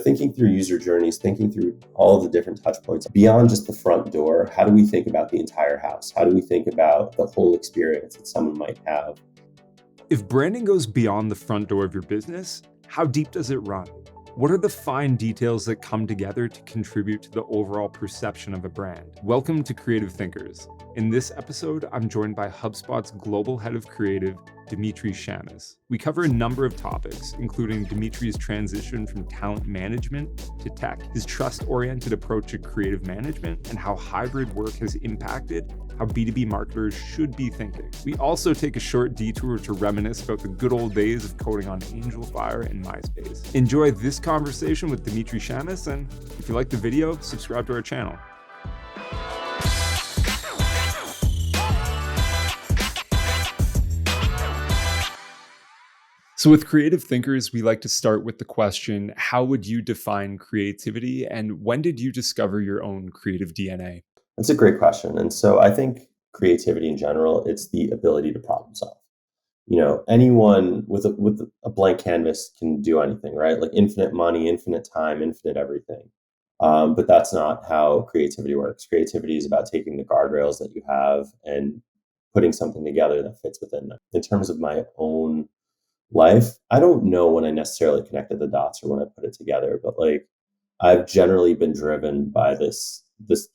thinking through user journeys, thinking through all the different touch points beyond just the front door. How do we think about the entire house? How do we think about the whole experience that someone might have? If branding goes beyond the front door of your business, how deep does it run? What are the fine details that come together to contribute to the overall perception of a brand? Welcome to Creative Thinkers. In this episode, I'm joined by HubSpot's Global Head of Creative, Dmitry Shamis. We cover a number of topics, including Dmitry's transition from talent management to tech, his trust-oriented approach to creative management, and how hybrid work has impacted how B2B marketers should be thinking. We also take a short detour to reminisce about the good old days of coding on AngelFire and MySpace. Enjoy this conversation with Dmitry Shamis, and if you like the video, subscribe to our channel. So with Creative Thinkers, we like to start with the question, how would you define creativity, and when did you discover your own creative DNA? That's a great question. And so I think creativity in general, it's the ability to problem solve. Anyone with a blank canvas can do anything, right? Like infinite money, infinite time, infinite everything. But that's not how creativity works. Creativity is about taking the guardrails that you have and putting something together that fits within them. In terms of my own life, I don't know when I necessarily connected the dots or when I put it together, but like I've generally been driven by this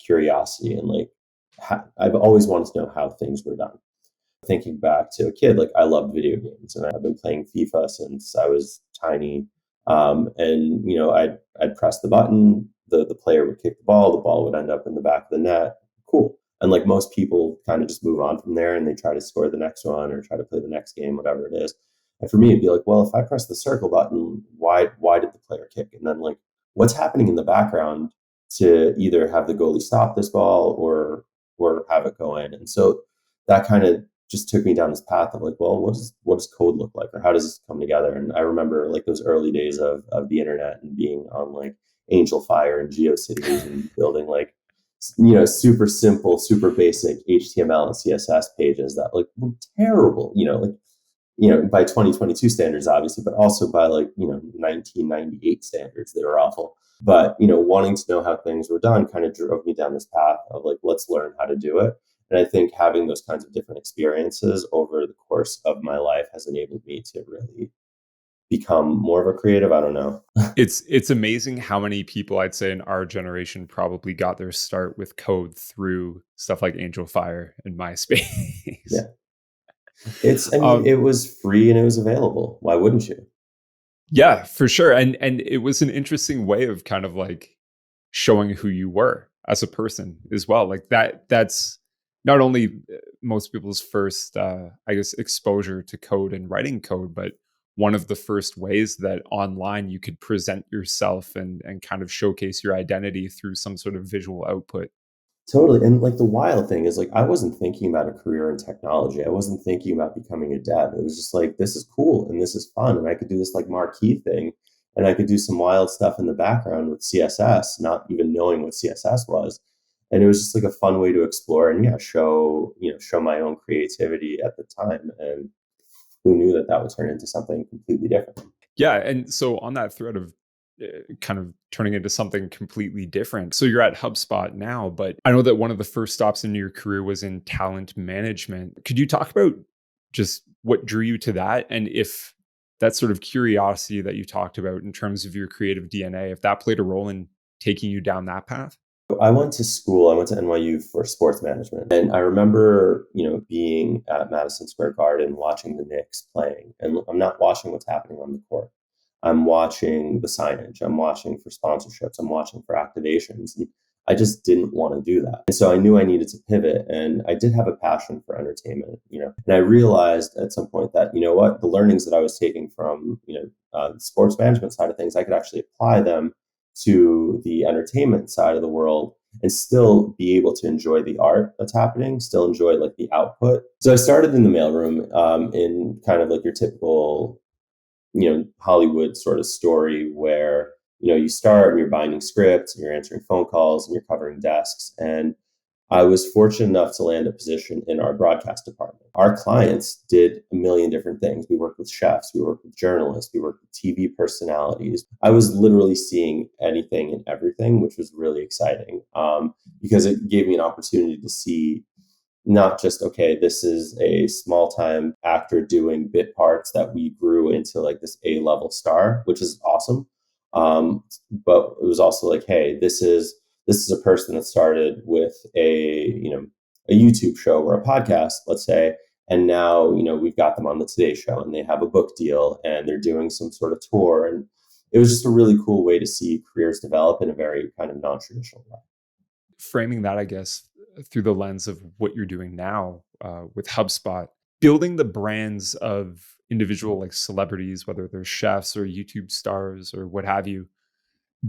curiosity and I've always wanted to know how things were done. Thinking back to a kid, like I loved video games and I've been playing FIFA since I was tiny. I'd press the button, the player would kick the ball would end up in the back of the net. Cool. And like most people kind of just move on from there and they try to score the next one or try to play the next game, whatever it is. And for me, it'd be like, well, if I press the circle button, why did the player kick? And then like, what's happening in the background to either have the goalie stop this ball or have it go in? And so that kind of just took me down this path of like, well, what does code look like, or how does this come together? And I remember like those early days of the internet and being on like AngelFire and GeoCities and building like super simple, super basic HTML and CSS pages that like were terrible, by 2022 standards, obviously, but also by 1998 standards, they were awful. But, wanting to know how things were done kind of drove me down this path of like, let's learn how to do it. And I think having those kinds of different experiences over the course of my life has enabled me to really become more of a creative. I don't know. It's amazing how many people I'd say in our generation probably got their start with code through stuff like AngelFire and MySpace. Yeah. It was free and it was available. Why wouldn't you? Yeah, for sure. And it was an interesting way of kind of like showing who you were as a person as well. Like that's not only most people's first, exposure to code and writing code, but one of the first ways that online you could present yourself and kind of showcase your identity through some sort of visual output. Totally. And like the wild thing is like, I wasn't thinking about a career in technology. I wasn't thinking about becoming a dev. It was just like, this is cool and this is fun. And I could do this like marquee thing and I could do some wild stuff in the background with CSS, not even knowing what CSS was. And it was just like a fun way to explore and show my own creativity at the time. And who knew that would turn into something completely different. Yeah. And so on that thread of kind of turning into something completely different. So you're at HubSpot now, but I know that one of the first stops in your career was in talent management. Could you talk about just what drew you to that? And if that sort of curiosity that you talked about in terms of your creative DNA, if that played a role in taking you down that path? I went to NYU for sports management. And I remember, being at Madison Square Garden watching the Knicks playing. And I'm not watching what's happening on the court. I'm watching the signage. I'm watching for sponsorships. I'm watching for activations. And I just didn't want to do that. And so I knew I needed to pivot. And I did have a passion for entertainment, And I realized at some point that, the learnings that I was taking from, the sports management side of things, I could actually apply them to the entertainment side of the world and still be able to enjoy the art that's happening, still enjoy like the output. So I started in the mailroom in kind of like your typical Hollywood sort of story where, you start and you're binding scripts and you're answering phone calls and you're covering desks. And I was fortunate enough to land a position in our broadcast department. Our clients did a million different things. We worked with chefs, we worked with journalists, we worked with TV personalities. I was literally seeing anything and everything, which was really exciting, because it gave me an opportunity to see not just, okay, this is a small time actor doing bit parts that we grew into like this A-level star, which is awesome. But it was also like, hey, this is a person that started with a YouTube show or a podcast, let's say, and now we've got them on the Today Show and they have a book deal and they're doing some sort of tour, and it was just a really cool way to see careers develop in a very kind of non-traditional way. Framing that, I guess, through the lens of what you're doing now with HubSpot, building the brands of individual like celebrities, whether they're chefs or YouTube stars or what have you,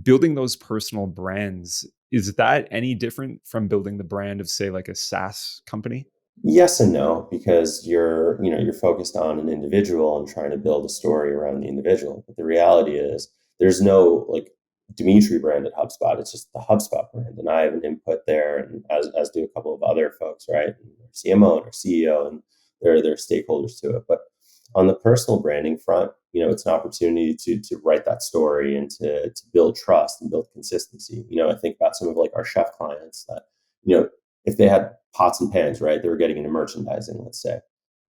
building those personal brands, is that any different from building the brand of, say, like a SaaS company? Yes and no, because you're focused on an individual and trying to build a story around the individual. But the reality is there's no like Dimitry brand at HubSpot. It's just the HubSpot brand. And I have an input there, and as do a couple of other folks, right? And our CMO and our CEO, and they're stakeholders to it. But on the personal branding front, it's an opportunity to write that story and to build trust and build consistency. I think about some of like our chef clients that, you know, if they had pots and pans, right, they were getting into merchandising, let's say.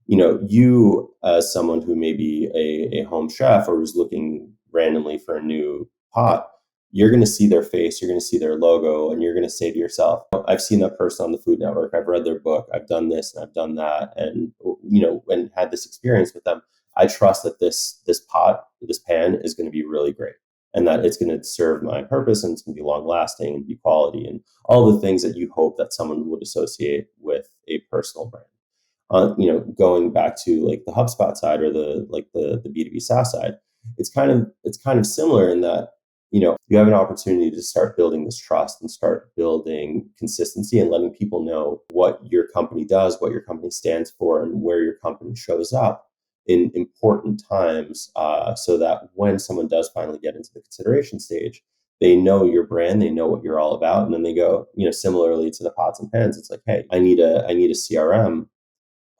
You as someone who may be a home chef or who's looking randomly for a new pot, you're going to see their face, you're going to see their logo, and you're going to say to yourself, I've seen that person on the Food Network, I've read their book, I've done this and I've done that, and and had this experience with them. I trust that this pot, this pan is going to be really great, and that it's going to serve my purpose, and it's going to be long lasting and be quality, and all the things that you hope that someone would associate with a personal brand. Going back to like the HubSpot side or the B2B SaaS side, it's kind of similar in that you have an opportunity to start building this trust and start building consistency and letting people know what your company does, what your company stands for, and where your company shows up in important times, so that when someone does finally get into the consideration stage, they know your brand, they know what you're all about, and then they go, similarly to the pots and pans, it's like, hey, I need a CRM.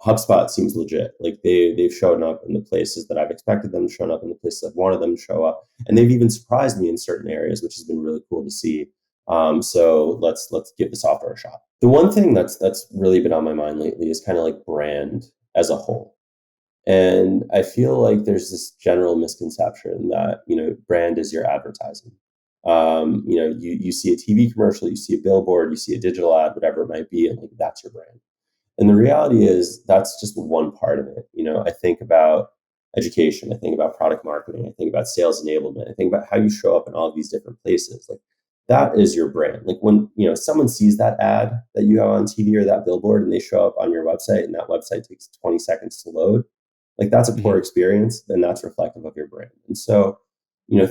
HubSpot seems legit. Like they've shown up in the places that I've expected them to show up, in the places I've wanted them to show up, and they've even surprised me in certain areas, which has been really cool to see. So let's give the software a shot. The one thing that's really been on my mind lately is kind of like brand as a whole, and I feel like there's this general misconception that brand is your advertising. You see a TV commercial, you see a billboard, you see a digital ad, whatever it might be, and like that's your brand. And the reality is that's just one part of it. I think about education, I think about product marketing, I think about sales enablement, I think about how you show up in all of these different places. Like that is your brand. Like when, someone sees that ad that you have on TV or that billboard and they show up on your website and that website takes 20 seconds to load, like that's a poor Mhm. experience, and that's reflective of your brand. And so,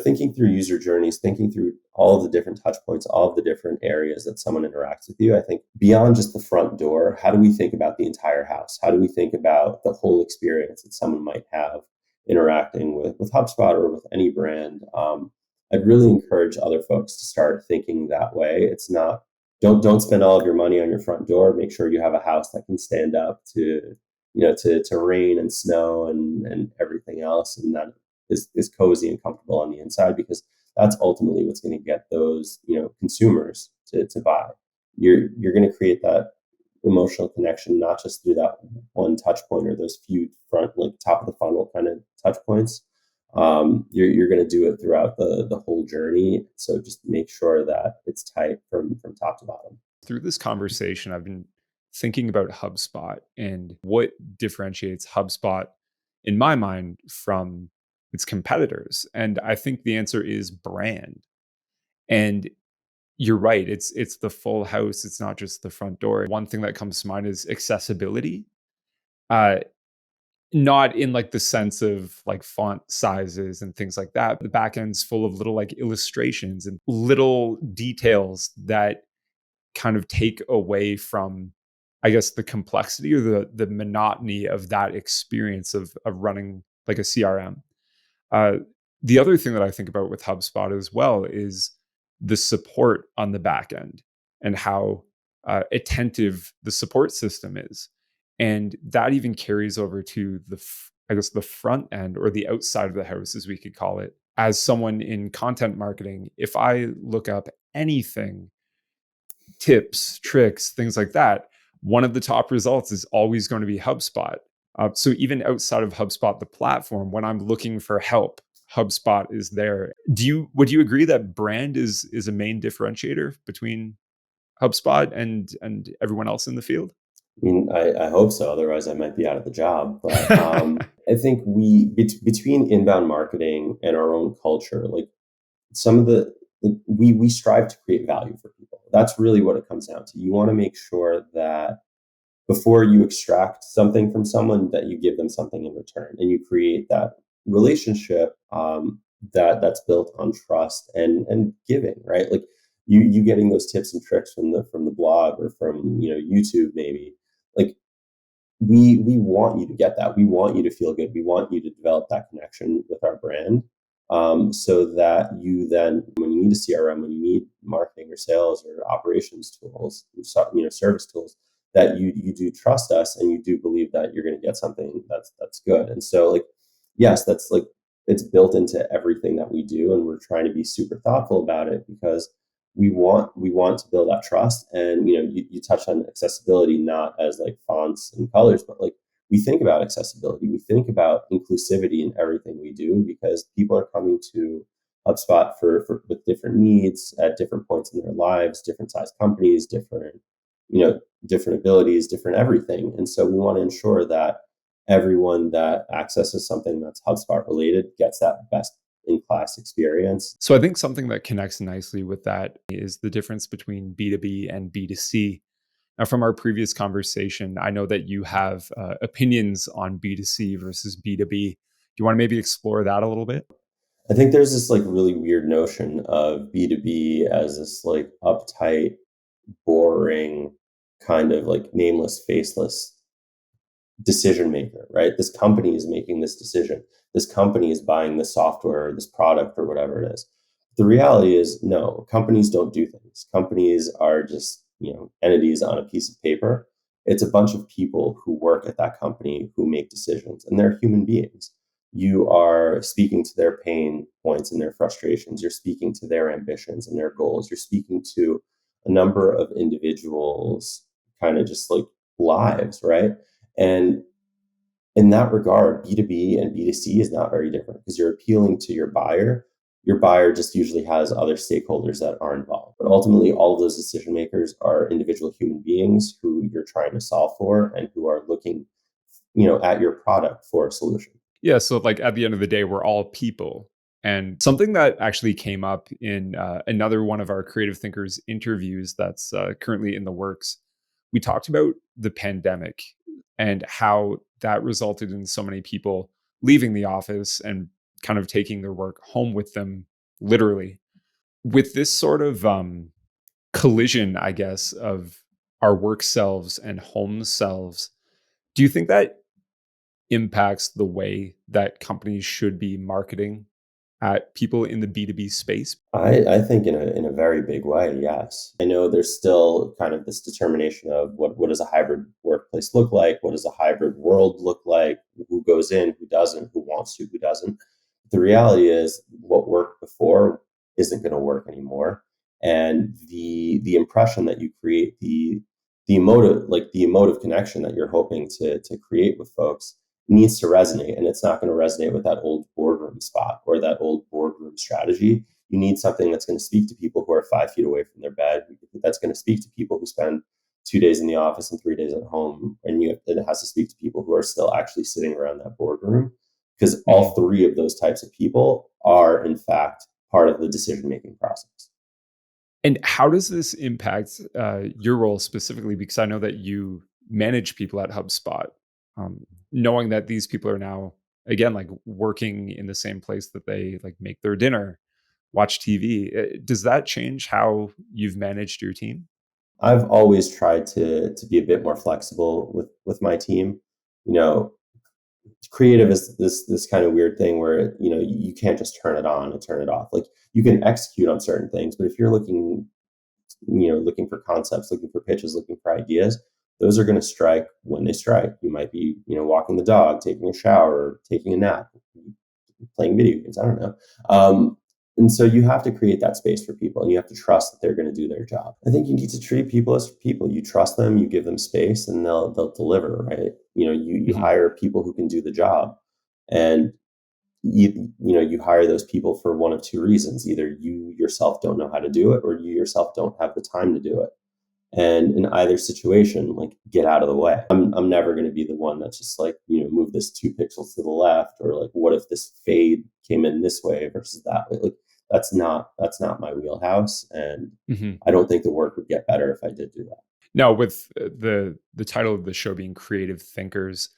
thinking through user journeys, thinking through all of the different touch points, all of the different areas that someone interacts with you, I think beyond just the front door, how do we think about the entire house? How do we think about the whole experience that someone might have interacting with HubSpot or with any brand? I'd really encourage other folks to start thinking that way. It's not, don't spend all of your money on your front door. Make sure you have a house that can stand up to rain and snow and everything else, and that is cozy and comfortable on the inside, because that's ultimately what's going to get those consumers to buy. You're going to create that emotional connection not just through that one touch point or those few front, like top of the funnel kind of touch points. You're going to do it throughout the whole journey, so just make sure that it's tight from top to bottom. Through this conversation, I've been thinking about HubSpot and what differentiates HubSpot in my mind from its competitors. And I think the answer is brand. And you're right, it's the full house, it's not just the front door. One thing that comes to mind is accessibility. Uh Not in like the sense of like font sizes and things like that. The back end's full of little like illustrations and little details that kind of take away from, I guess, the complexity or the monotony of that experience of running like a CRM. Uh, the other thing that I think about with HubSpot as well is the support on the back end and how attentive the support system is. And that even carries over to I guess, the front end or the outside of the house, as we could call it. As someone in content marketing, if I look up anything, tips, tricks, things like that, one of the top results is always going to be HubSpot. So even outside of HubSpot, the platform, when I'm looking for help, HubSpot is there. Would you agree that brand is a main differentiator between HubSpot and everyone else in the field? I mean, I hope so. Otherwise, I might be out of the job. But I think between inbound marketing and our own culture, like some of we strive to create value for people. That's really what it comes down to. You want to make sure that before you extract something from someone, that you give them something in return, and you create that relationship that's built on trust and giving, right? Like you getting those tips and tricks from the blog or from YouTube maybe. Like we want you to get that. We want you to feel good. We want you to develop that connection with our brand, so that you then, when you need a CRM, when you need marketing or sales or operations tools, service tools, that you do trust us and you do believe that you're going to get something that's good. And so, like, yes, that's like it's built into everything that we do, and we're trying to be super thoughtful about it because we want to build that trust. And you touched on accessibility, not as like fonts and colors, but like we think about accessibility, we think about inclusivity in everything we do, because people are coming to HubSpot for with different needs at different points in their lives, different size companies, different abilities, different everything. And so we want to ensure that everyone that accesses something that's HubSpot related gets that best in class experience. So I think something that connects nicely with that is the difference between B2B and B2C. Now, from our previous conversation, I know that you have opinions on B2C versus B2B. Do you want to maybe explore that a little bit? I think there's this like really weird notion of B2B as this like uptight, boring, kind of like nameless, faceless decision maker, right? This company is making this decision. This company is buying this software or this product or whatever it is. The reality is, no, companies don't do things. Companies are just, entities on a piece of paper. It's a bunch of people who work at that company who make decisions, and they're human beings. You are speaking to their pain points and their frustrations. You're speaking to their ambitions and their goals. You're speaking to a number of individuals, kind of just like lives, right? And in that regard, B2B and B2C is not very different, because you're appealing to your buyer. Your buyer just usually has other stakeholders that are involved. But ultimately, all of those decision makers are individual human beings who you're trying to solve for and who are looking, at your product for a solution. Yeah. So, like, at the end of the day, we're all people. And something that actually came up in another one of our creative thinkers interviews that's currently in the works, we talked about the pandemic and how that resulted in so many people leaving the office and kind of taking their work home with them, literally. With this sort of collision, I guess, of our work selves and home selves, do you think that impacts the way that companies should be marketing at people in the B2B space? I think in a very big way, yes. I know there's still kind of this determination of what does a hybrid workplace look like? What does a hybrid world look like? Who goes in, who doesn't, who wants to, who doesn't. The reality is what worked before isn't going to work anymore. And the impression that you create, the emotive connection that you're hoping to create with folks needs to resonate. And it's not going to resonate with that old boardroom spot or that old boardroom strategy. You need something that's going to speak to people who are 5 feet away from their bed, that's going to speak to people who spend 2 days in the office and 3 days at home. And it has to speak to people who are still actually sitting around that boardroom, because all Mhm. three of those types of people are, in fact, part of the decision making process. And how does this impact your role specifically? Because I know that you manage people at HubSpot, knowing that these people are now, again, like, working in the same place that they like make their dinner, watch TV. Does that change how you've managed your team? I've always tried to be a bit more flexible with my team. You know, creative is this kind of weird thing where you can't just turn it on and turn it off. Like, you can execute on certain things, but if you're looking looking for concepts, looking for pitches, looking for ideas, those are going to strike when they strike. You might be, walking the dog, taking a shower, taking a nap, playing video games. I don't know. And so you have to create that space for people, and you have to trust that they're going to do their job. I think you need to treat people as people. You trust them, you give them space, and they'll deliver, right? You hire people who can do the job, and you hire those people for one of two reasons. Either you yourself don't know how to do it, or you yourself don't have the time to do it. And in either situation, like, get out of the way. I'm never going to be the one that's just like, move this 2 pixels to the left, or like, what if this fade came in this way versus that way? Like, that's not my wheelhouse. And I don't think the work would get better if I did do that. Now, with the title of the show being Creative Thinkers,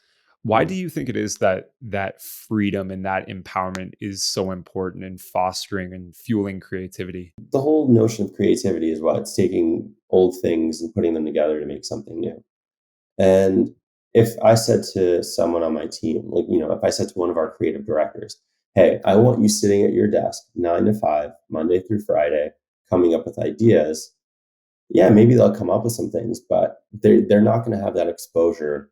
why do you think it is that freedom and that empowerment is so important in fostering and fueling creativity? The whole notion of creativity is what? It's taking old things and putting them together to make something new. And if I said to someone on my team, like, if I said to one of our creative directors, hey, I want you sitting at your desk 9 to 5, Monday through Friday, coming up with ideas, yeah, maybe they'll come up with some things, but they're not going to have that exposure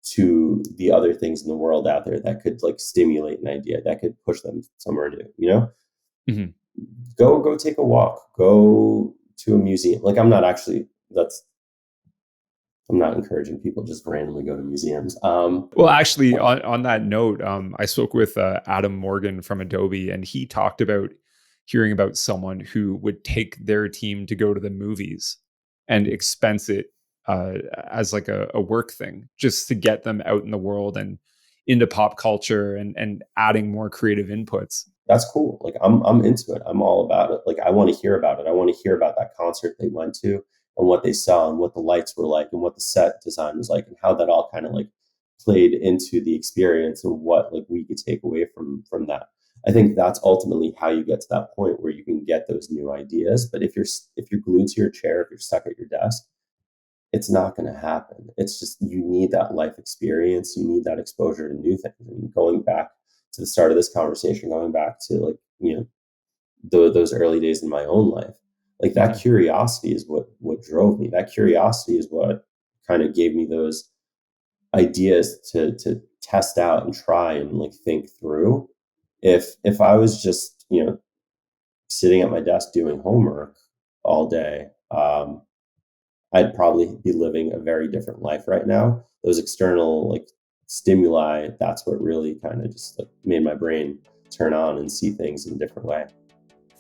to the other things in the world out there that could, like, stimulate an idea, that could push them somewhere new. Mm-hmm. Go take a walk, go to a museum. Like, I'm not encouraging people just randomly go to museums. Well, actually, on that note, I spoke with Adam Morgan from Adobe, and he talked about hearing about someone who would take their team to go to the movies and expense it as like a work thing, just to get them out in the world and into pop culture and adding more creative inputs. That's cool. Like, I'm into it. I'm all about it. Like, I want to hear about it. I want to hear about that concert they went to, and what they saw, and what the lights were like, and what the set design was like, and how that all kind of like played into the experience, and what, like, we could take away from that. I think that's ultimately how you get to that point where you can get those new ideas. But if you're glued to your chair, if you're stuck at your desk, it's not going to happen. It's just, you need that life experience. You need that exposure to new things. And going back to the start of this conversation, going back to, like, those early days in my own life, like, that curiosity is what drove me. That curiosity is what kind of gave me those ideas to test out and try and, like, think through. If I was just, sitting at my desk doing homework all day, I'd probably be living a very different life right now. Those external, like, stimuli, that's what really kind of just, like, made my brain turn on and see things in a different way.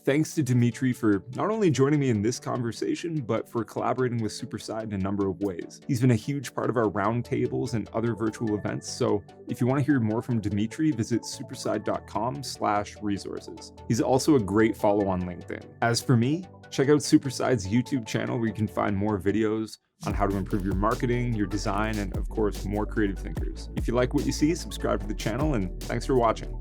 Thanks to Dimitry for not only joining me in this conversation, but for collaborating with Superside in a number of ways. He's been a huge part of our roundtables and other virtual events. So if you want to hear more from Dimitry, visit superside.com/resources. He's also a great follow on LinkedIn. As for me, check out Superside's YouTube channel, where you can find more videos on how to improve your marketing, your design, and of course, more creative thinkers. If you like what you see, subscribe to the channel, and thanks for watching.